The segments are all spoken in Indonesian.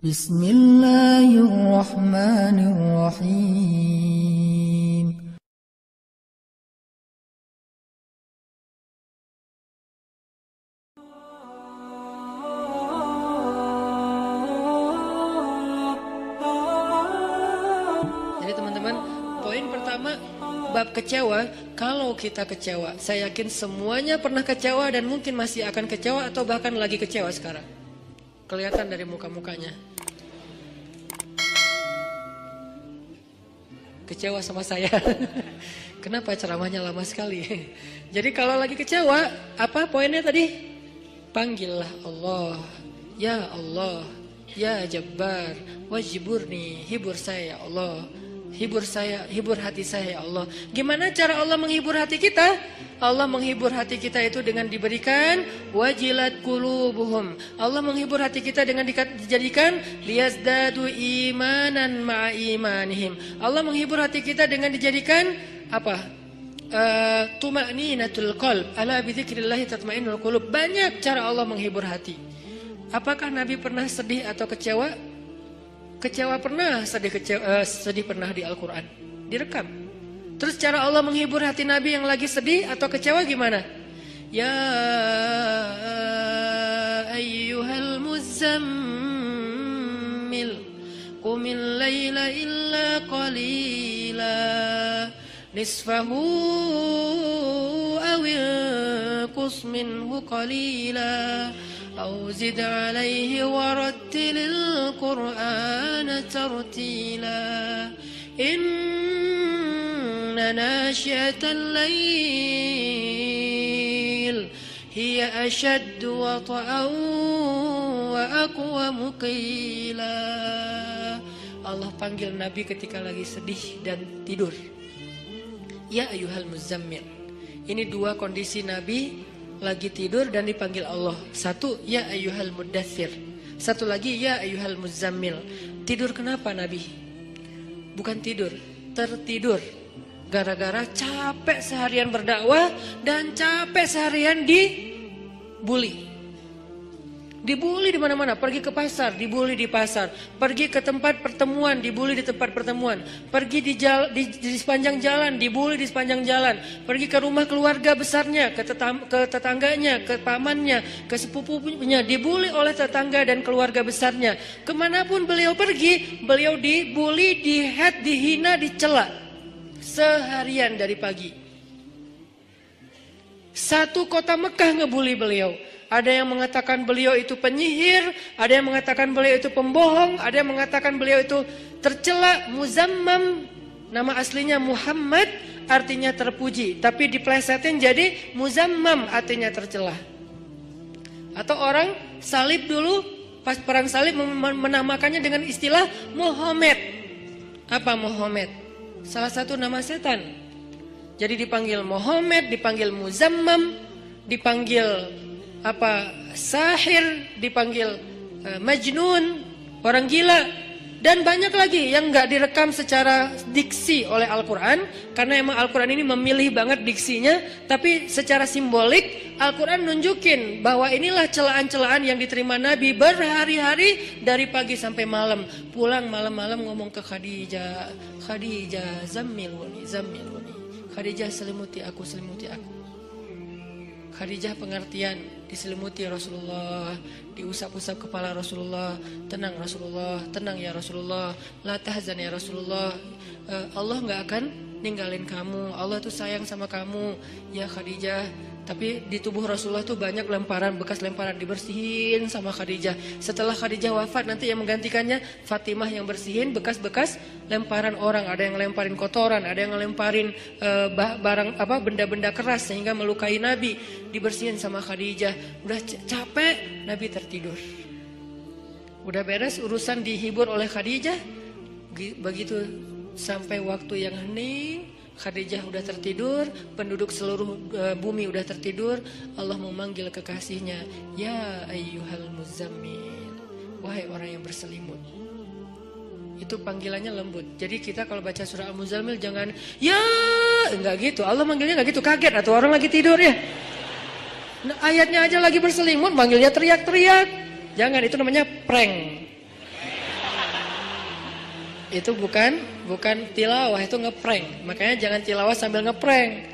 Bismillahirrahmanirrahim. Jadi teman-teman, poin pertama bab kecewa. Kalau kita kecewa, saya yakin semuanya pernah kecewa dan mungkin masih akan kecewa atau bahkan lagi kecewa sekarang. Kelihatan dari muka-mukanya. Kecewa sama saya. Kenapa ceramahnya lama sekali? Jadi kalau lagi kecewa, apa poinnya tadi? Panggillah Allah. Ya Allah, ya Jabbar, wajiburni, hibur saya ya Allah. Hibur saya, hibur hati saya ya Allah. Gimana cara Allah menghibur hati kita? Allah menghibur hati kita itu dengan diberikan wajilat qulubuhum. Allah menghibur hati kita dengan dijadikan liyazdadu imanan ma'a imanihim. Allah menghibur hati kita dengan dijadikan apa? Tuma'ninatul qalb. Ala bidzikrillah tatma'innul qulub. Banyak cara Allah menghibur hati. Apakah Nabi pernah sedih atau kecewa? Kecewa pernah, sedih pernah di Al-Quran, direkam. Terus cara Allah menghibur hati Nabi yang lagi sedih atau kecewa gimana? Ya ayyuhal muzammil, qumil layla illa qalila, nisfahu awil qus minhu qalila, أو زد عليه ورتل القرآن ترتيلا إن ناشئة الليل هي أشد وطئا وأقوم قيلا. Allah panggil Nabi ketika lagi sedih dan tidur. Ya ayyuhal muzammil. Ini dua kondisi Nabi lagi tidur dan dipanggil Allah. Satu, ya ayyuhal muddathir. Satu lagi, ya ayyuhal muzammil. Tidur kenapa Nabi? Bukan tidur, tertidur. Gara-gara capek seharian berdakwah dan capek seharian dibully. Dibully di mana-mana, pergi ke pasar, dibully di pasar, pergi ke tempat pertemuan, dibully di tempat pertemuan, pergi di sepanjang jalan, dibully di sepanjang jalan, pergi ke rumah keluarga besarnya, ke tetangganya, ke pamannya, ke sepupunya, dibully oleh tetangga dan keluarga besarnya. Kemanapun beliau pergi, beliau dibully, dihina, dicela seharian dari pagi. Satu kota Mekah ngebully beliau. Ada yang mengatakan beliau itu penyihir, ada yang mengatakan beliau itu pembohong, ada yang mengatakan beliau itu tercela. Muzammam, nama aslinya Muhammad, artinya terpuji, tapi diplesetin jadi Muzammam, artinya tercela. Atau orang salib dulu, pas perang salib menamakannya dengan istilah Muhammad. Apa Muhammad? Salah satu nama setan. Jadi dipanggil Muhammad, dipanggil Muzammam, dipanggil sahir, dipanggil majnun, orang gila, dan banyak lagi yang nggak direkam secara diksi oleh Al-Quran, karena emang Al-Quran ini memilih banget diksinya. Tapi secara simbolik Al-Quran nunjukin bahwa inilah celaan-celaan yang diterima Nabi berhari-hari dari pagi sampai malam. Pulang malam-malam ngomong ke Khadijah, Khadijah zammiluni, Khadijah selimuti aku, selimuti aku. Khadijah pengertian, diselimuti Rasulullah, diusap-usap kepala Rasulullah. Tenang Rasulullah, tenang ya Rasulullah, la tahzan ya Rasulullah, Allah gak akan ninggalin kamu, Allah tuh sayang sama kamu ya Khadijah. Tapi di tubuh Rasulullah tuh banyak lemparan, bekas lemparan, dibersihin sama Khadijah. Setelah Khadijah wafat, nanti yang menggantikannya Fatimah yang bersihin bekas-bekas lemparan orang. Ada yang lemparin kotoran, ada yang lemparin barang benda-benda keras sehingga melukai Nabi, dibersihin sama Khadijah. Udah capek, Nabi tertidur. Udah beres urusan dihibur oleh Khadijah. Begitu sampai waktu yang hening, Khadijah udah tertidur, penduduk seluruh bumi udah tertidur. Allah memanggil kekasihnya, ya ayyuhal muzammil, wahai orang yang berselimut. Itu panggilannya lembut. Jadi kita kalau baca surah Al-Muzammil jangan ya, enggak gitu. Allah manggilnya enggak gitu, kaget atau orang lagi tidur ya. Nah, ayatnya aja lagi berselimut, manggilnya teriak-teriak. Jangan, itu namanya prank. Itu bukan tilawah, itu ngeprank. Makanya jangan tilawah sambil ngeprank.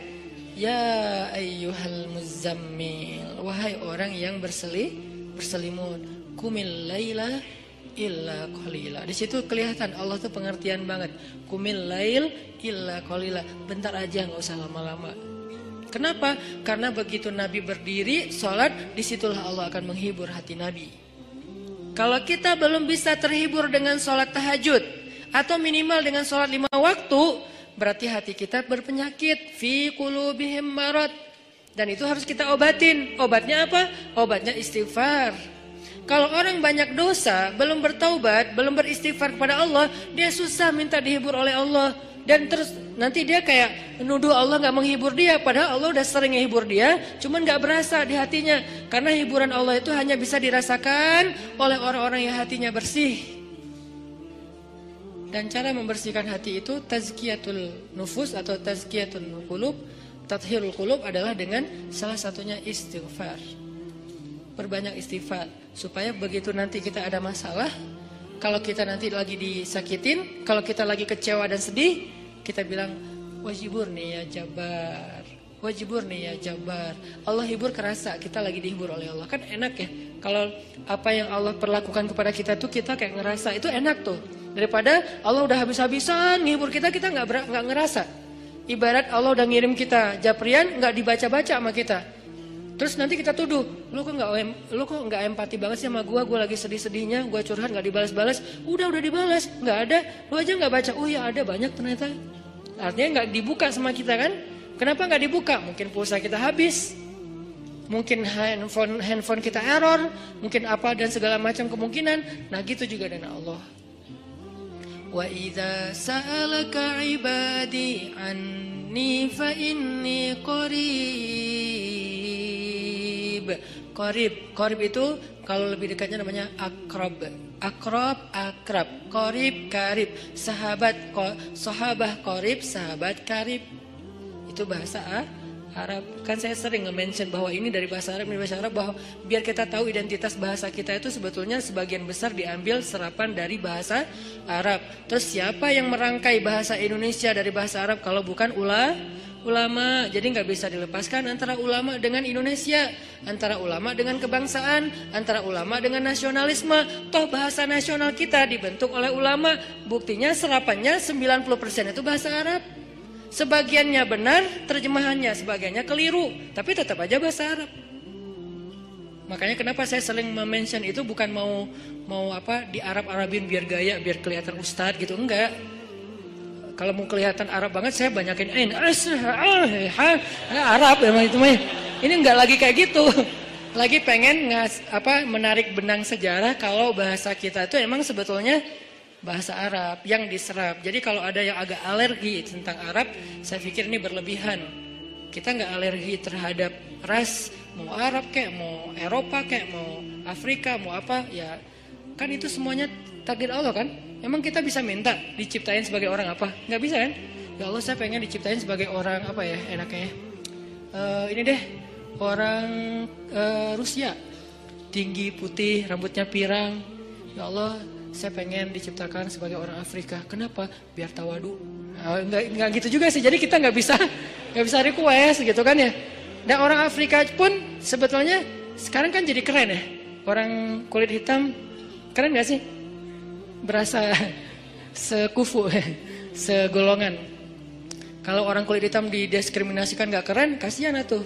Ya ayyuhal muzammil, wahai orang yang berselimut, kumil laila illa qalila. Di situ kelihatan Allah tuh pengertian banget. Kumil lail illa qalila. Bentar aja, nggak usah lama-lama. Kenapa? Karena begitu Nabi berdiri sholat, disitulah Allah akan menghibur hati Nabi. Kalau kita belum bisa terhibur dengan sholat tahajud atau minimal dengan sholat 5 waktu, berarti hati kita berpenyakit. Fi qulubihim marad. Dan itu harus kita obatin. Obatnya apa? Obatnya istighfar. Kalau orang banyak dosa, belum bertaubat, belum beristighfar kepada Allah, dia susah minta dihibur oleh Allah. Dan terus nanti dia kayak menuduh Allah gak menghibur dia. Padahal Allah udah sering menghibur dia, cuman gak berasa di hatinya. Karena hiburan Allah itu hanya bisa dirasakan oleh orang-orang yang hatinya bersih. Dan cara membersihkan hati itu tazkiyatul nufus atau tazkiyatul qulub, tathhirul qulub adalah dengan salah satunya istighfar. Perbanyak istighfar supaya begitu nanti kita ada masalah, kalau kita nanti lagi disakitin, kalau kita lagi kecewa dan sedih, kita bilang wajibur nih ya Jabar, wajibur nih ya Jabar. Allah hibur kerasa, kita lagi dihibur oleh Allah. Kan enak ya, kalau apa yang Allah perlakukan kepada kita tuh kita kayak ngerasa, itu enak tuh. Daripada Allah udah habis-habisan ngehibur kita, kita nggak ngerasa. Ibarat Allah udah ngirim kita japrian, nggak dibaca-baca sama kita. Terus nanti kita tuduh, lu kok nggak empati banget sih sama gue lagi sedih-sedihnya, gue curhat nggak dibalas-balas. Udah dibalas, nggak ada, lu aja nggak baca. Oh ya ada, banyak ternyata. Artinya nggak dibuka sama kita kan? Kenapa nggak dibuka? Mungkin pulsa kita habis, mungkin handphone kita error, mungkin apa dan segala macam kemungkinan. Nah gitu juga dengan Allah. Wa idza sa'alaka ibadi anni fa inni qarib. Qarib itu kalau lebih dekatnya namanya akrab. Akrab. Qarib. Sahabah qarib, sahabat karib. Itu bahasa Arab. Kan saya sering nge-mention bahwa ini dari bahasa Arab, bahwa biar kita tahu identitas bahasa kita itu sebetulnya sebagian besar diambil serapan dari bahasa Arab. Terus siapa yang merangkai bahasa Indonesia dari bahasa Arab kalau bukan ulama? Jadi nggak bisa dilepaskan antara ulama dengan Indonesia, antara ulama dengan kebangsaan, antara ulama dengan nasionalisme. Toh bahasa nasional kita dibentuk oleh ulama. Buktinya serapannya 90% itu bahasa Arab. Sebagiannya benar terjemahannya, sebagiannya keliru, tapi tetap aja bahasa Arab. Makanya kenapa saya sering mention itu bukan mau apa di Arab-Arabin biar gaya, biar kelihatan ustadz gitu, enggak. Kalau mau kelihatan Arab banget saya banyakin Arab emang itu mah. Ini enggak lagi kayak gitu. Lagi pengen menarik benang sejarah kalau bahasa kita itu emang sebetulnya bahasa Arab yang diserap. Jadi kalau ada yang agak alergi tentang Arab, saya pikir ini berlebihan. Kita nggak alergi terhadap ras, mau Arab kayak, mau Eropa kayak, mau Afrika, mau apa, ya kan itu semuanya takdir Allah kan. Emang kita bisa minta diciptain sebagai orang apa? Nggak bisa kan? Ya Allah saya pengen diciptain sebagai orang apa ya enaknya. Ini deh orang Rusia, tinggi, putih, rambutnya pirang. Ya Allah saya pengen diciptakan sebagai orang Afrika. Kenapa? Biar tawadu. Enggak gitu juga sih. Jadi kita nggak bisa request gitu kan ya. Dan orang Afrika pun sebetulnya sekarang kan jadi keren ya. Orang kulit hitam keren nggak sih? Berasa sekufu, segolongan. Kalau orang kulit hitam didiskriminasikan nggak keren, kasihan atuh.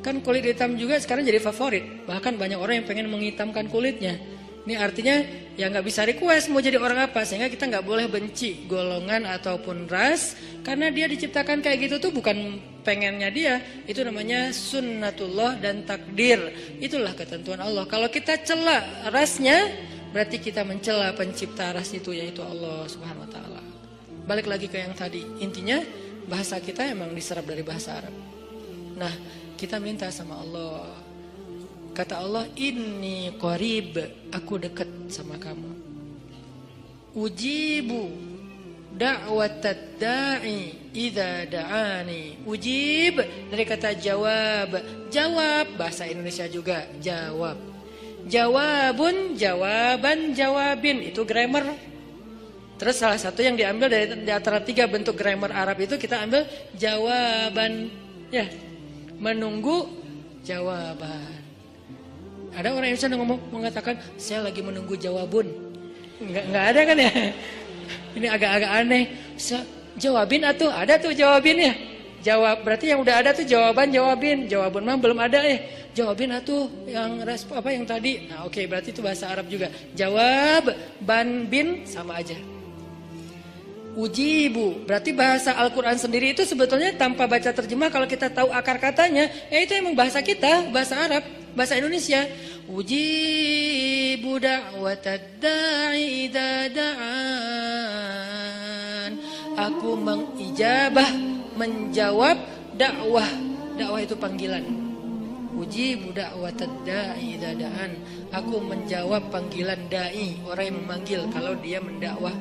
Kan kulit hitam juga sekarang jadi favorit. Bahkan banyak orang yang pengen menghitamkan kulitnya. Ini artinya ya nggak bisa request mau jadi orang apa, sehingga kita nggak boleh benci golongan ataupun ras, karena dia diciptakan kayak gitu tuh bukan pengennya dia, itu namanya sunnatullah dan takdir, itulah ketentuan Allah. Kalau kita cela rasnya, berarti kita mencela pencipta ras itu, yaitu Allah Subhanahu Wa Taala. Balik lagi ke yang tadi, intinya bahasa kita emang diserap dari bahasa Arab. Nah kita minta sama Allah. Kata Allah, inni qarib, aku dekat sama kamu. Ujibu da'watad da'i idza da'ani. Ujib dari kata jawab. Jawab bahasa Indonesia juga, jawab. Jawabun, jawaban, jawabin, itu grammar. Terus salah satu yang diambil dari di antara 3 bentuk grammar Arab itu kita ambil jawaban, ya, menunggu jawaban. Ada orang Indonesia yang mengatakan saya lagi menunggu jawabun, nggak ada kan ya? Ini agak-agak aneh. Jawabin atuh, ada tuh jawabin ya. Jawab berarti yang udah ada tuh jawaban jawabin. Jawabun mah belum ada ya. Jawabin atuh yang respon apa yang tadi. Nah, oke, berarti itu bahasa Arab juga. Jawab, ban, bin sama aja. Ujibu, berarti bahasa Al-Quran sendiri itu sebetulnya tanpa baca terjemah kalau kita tahu akar katanya, ya itu emang bahasa kita, bahasa Arab, bahasa Indonesia. Ujibu da'watad da'i idza da'an. Aku mengijabah, menjawab dakwah. Dakwah itu panggilan. Ujibu da'watad da'i idza da'an. Aku menjawab panggilan dai, orang yang memanggil kalau dia mendakwah.